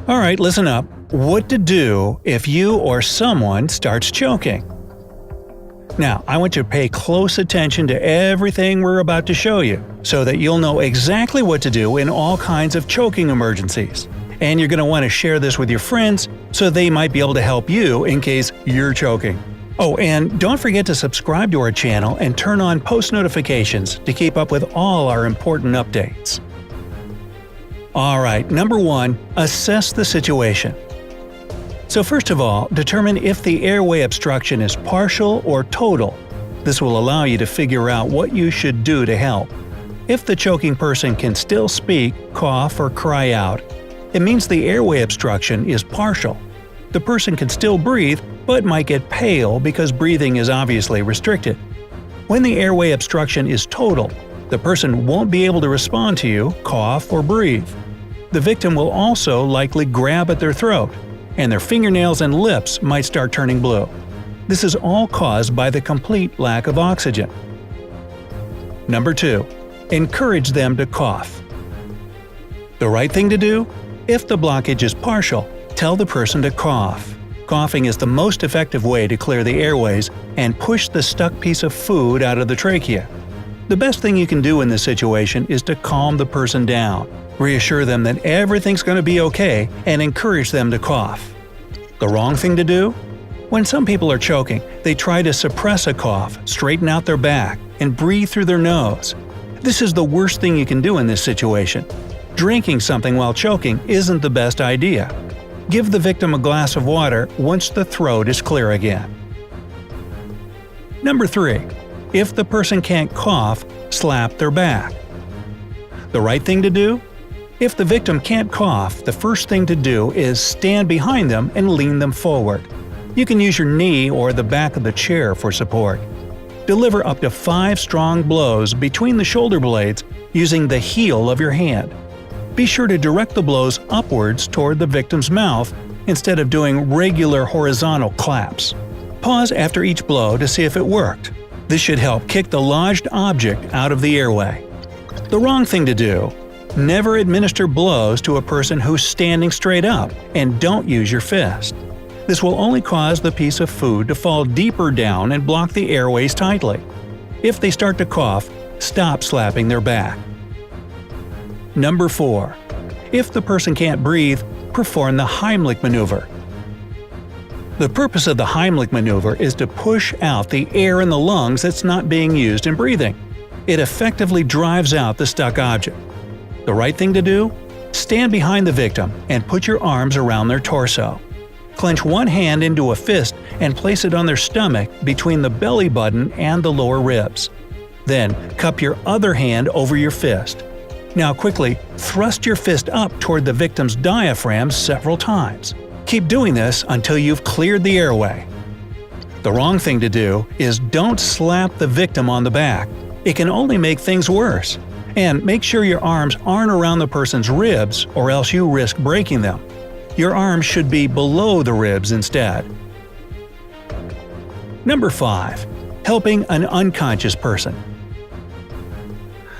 Alright, listen up. What to do if you or someone starts choking. Now, I want you to pay close attention to everything we're about to show you, so that you'll know exactly what to do in all kinds of choking emergencies. And you're going to want to share this with your friends, so they might be able to help you in case you're choking. Oh, and don't forget to subscribe to our channel and turn on post notifications to keep up with all our important updates. Alright, number 1. Assess the situation. So first of all, determine if the airway obstruction is partial or total. This will allow you to figure out what you should do to help. If the choking person can still speak, cough, or cry out, it means the airway obstruction is partial. The person can still breathe, but might get pale because breathing is obviously restricted. When the airway obstruction is total, the person won't be able to respond to you, cough, or breathe. The victim will also likely grab at their throat, and their fingernails and lips might start turning blue. This is all caused by the complete lack of oxygen. Number 2. Encourage them to cough. The right thing to do? If the blockage is partial, tell the person to cough. Coughing is the most effective way to clear the airways and push the stuck piece of food out of the trachea. The best thing you can do in this situation is to calm the person down. Reassure them that everything's going to be okay and encourage them to cough. The wrong thing to do? When some people are choking, they try to suppress a cough, straighten out their back, and breathe through their nose. This is the worst thing you can do in this situation. Drinking something while choking isn't the best idea. Give the victim a glass of water once the throat is clear again. Number 3. If the person can't cough, slap their back. The right thing to do? If the victim can't cough, the first thing to do is stand behind them and lean them forward. You can use your knee or the back of the chair for support. Deliver up to 5 strong blows between the shoulder blades using the heel of your hand. Be sure to direct the blows upwards toward the victim's mouth instead of doing regular horizontal claps. Pause after each blow to see if it worked. This should help kick the lodged object out of the airway. The wrong thing to do? Never administer blows to a person who's standing straight up, and don't use your fist. This will only cause the piece of food to fall deeper down and block the airways tightly. If they start to cough, stop slapping their back. Number 4. If the person can't breathe, perform the Heimlich maneuver. The purpose of the Heimlich maneuver is to push out the air in the lungs that's not being used in breathing. It effectively drives out the stuck object. The right thing to do? Stand behind the victim and put your arms around their torso. Clench one hand into a fist and place it on their stomach between the belly button and the lower ribs. Then, cup your other hand over your fist. Now quickly, thrust your fist up toward the victim's diaphragm several times. Keep doing this until you've cleared the airway. The wrong thing to do is don't slap the victim on the back. It can only make things worse. And make sure your arms aren't around the person's ribs, or else you risk breaking them. Your arms should be below the ribs instead. Number 5. Helping an unconscious person.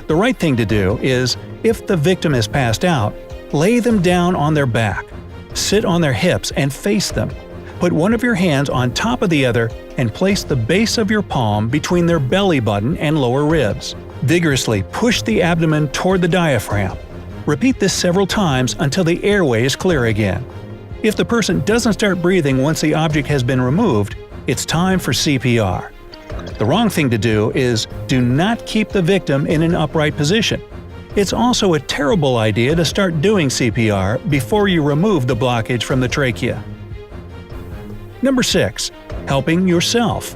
The right thing to do is, if the victim is passed out, lay them down on their back. Sit on their hips and face them. Put one of your hands on top of the other and place the base of your palm between their belly button and lower ribs. Vigorously push the abdomen toward the diaphragm. Repeat this several times until the airway is clear again. If the person doesn't start breathing once the object has been removed, it's time for CPR. The wrong thing to do is do not keep the victim in an upright position. It's also a terrible idea to start doing CPR before you remove the blockage from the trachea. Number 6. Helping yourself.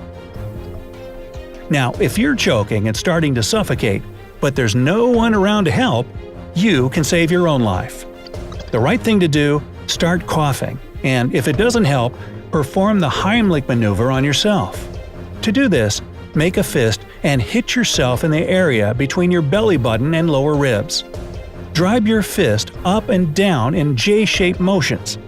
Now, if you're choking and starting to suffocate, but there's no one around to help, you can save your own life. The right thing to do? Start coughing, and if it doesn't help, perform the Heimlich maneuver on yourself. To do this, make a fist and hit yourself in the area between your belly button and lower ribs. Drive your fist up and down in J-shaped motions.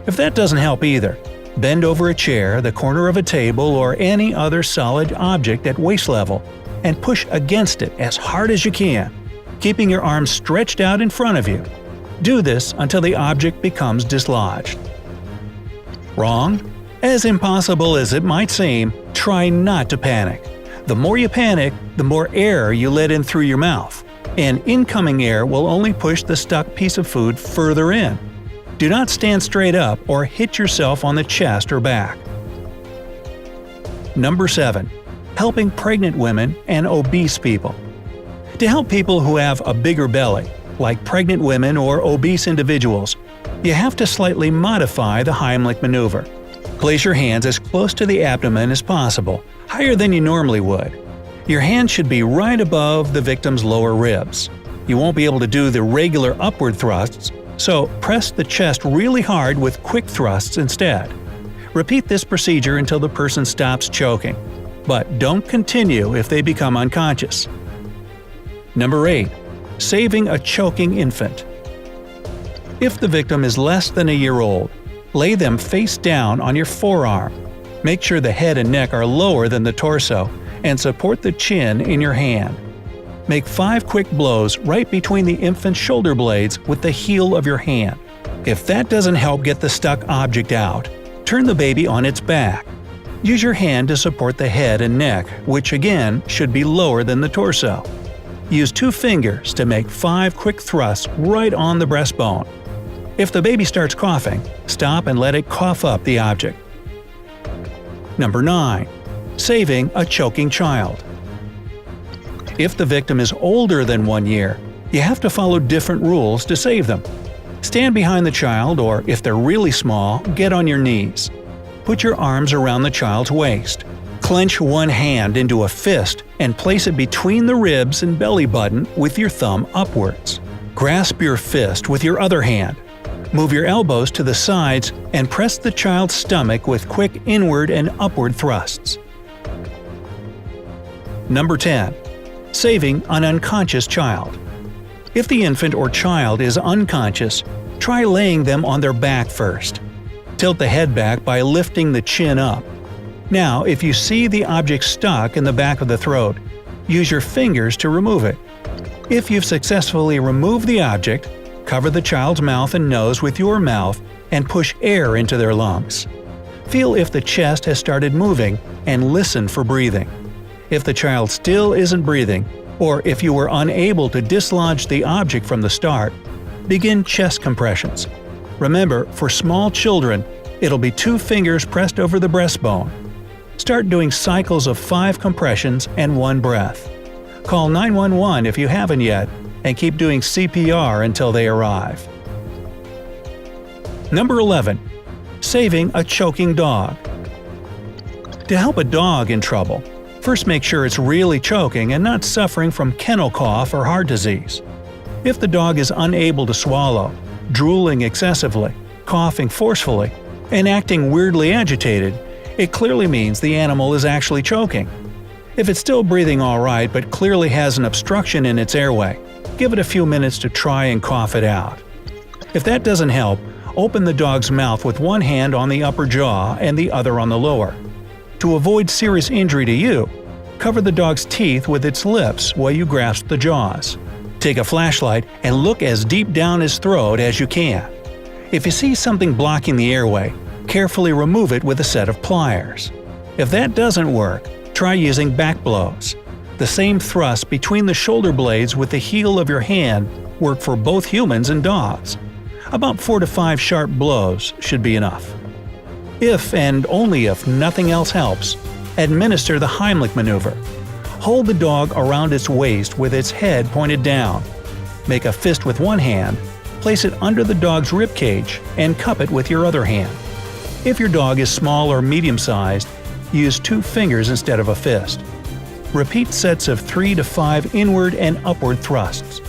If that doesn't help either, bend over a chair, the corner of a table, or any other solid object at waist level, and push against it as hard as you can, keeping your arms stretched out in front of you. Do this until the object becomes dislodged. Wrong? As impossible as it might seem, try not to panic. The more you panic, the more air you let in through your mouth, and incoming air will only push the stuck piece of food further in. Do not stand straight up or hit yourself on the chest or back. Number 7. Helping pregnant women and obese people. To help people who have a bigger belly, like pregnant women or obese individuals, you have to slightly modify the Heimlich maneuver. Place your hands as close to the abdomen as possible, higher than you normally would. Your hand should be right above the victim's lower ribs. You won't be able to do the regular upward thrusts, so press the chest really hard with quick thrusts instead. Repeat this procedure until the person stops choking, but don't continue if they become unconscious. Number 8. Saving a choking infant. If the victim is less than a year old, lay them face down on your forearm. Make sure the head and neck are lower than the torso, and support the chin in your hand. Make 5 quick blows right between the infant's shoulder blades with the heel of your hand. If that doesn't help get the stuck object out, turn the baby on its back. Use your hand to support the head and neck, which again should be lower than the torso. Use 2 fingers to make 5 quick thrusts right on the breastbone. If the baby starts coughing, stop and let it cough up the object. Number 9. Saving a choking child. If the victim is older than 1 year, you have to follow different rules to save them. Stand behind the child, or if they're really small, get on your knees. Put your arms around the child's waist. Clench one hand into a fist and place it between the ribs and belly button with your thumb upwards. Grasp your fist with your other hand. Move your elbows to the sides and press the child's stomach with quick inward and upward thrusts. Number 10. Saving an unconscious child. If the infant or child is unconscious, try laying them on their back first. Tilt the head back by lifting the chin up. Now, if you see the object stuck in the back of the throat, use your fingers to remove it. If you've successfully removed the object, cover the child's mouth and nose with your mouth and push air into their lungs. Feel if the chest has started moving and listen for breathing. If the child still isn't breathing, or if you were unable to dislodge the object from the start, begin chest compressions. Remember, for small children, it'll be 2 fingers pressed over the breastbone. Start doing cycles of 5 compressions and 1 breath. Call 911 if you haven't yet, and keep doing CPR until they arrive. Number 11. Saving a choking dog. To help a dog in trouble, first make sure it's really choking and not suffering from kennel cough or heart disease. If the dog is unable to swallow, drooling excessively, coughing forcefully, and acting weirdly agitated, it clearly means the animal is actually choking. If it's still breathing alright but clearly has an obstruction in its airway, give it a few minutes to try and cough it out. If that doesn't help, open the dog's mouth with one hand on the upper jaw and the other on the lower. To avoid serious injury to you, cover the dog's teeth with its lips while you grasp the jaws. Take a flashlight and look as deep down his throat as you can. If you see something blocking the airway, carefully remove it with a set of pliers. If that doesn't work, try using back blows. The same thrust between the shoulder blades with the heel of your hand work for both humans and dogs. About 4 to 5 sharp blows should be enough. If and only if nothing else helps, administer the Heimlich maneuver. Hold the dog around its waist with its head pointed down. Make a fist with one hand, place it under the dog's rib cage, and cup it with your other hand. If your dog is small or medium-sized, use 2 fingers instead of a fist. Repeat sets of 3 to 5 inward and upward thrusts.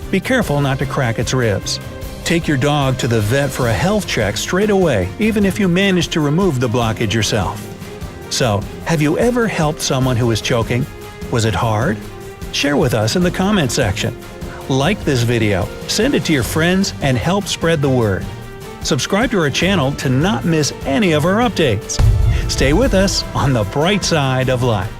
Be careful not to crack its ribs. Take your dog to the vet for a health check straight away, even if you manage to remove the blockage yourself. So, have you ever helped someone who is choking? Was it hard? Share with us in the comment section. Like this video, send it to your friends, and help spread the word. Subscribe to our channel to not miss any of our updates. Stay with us on the bright side of life.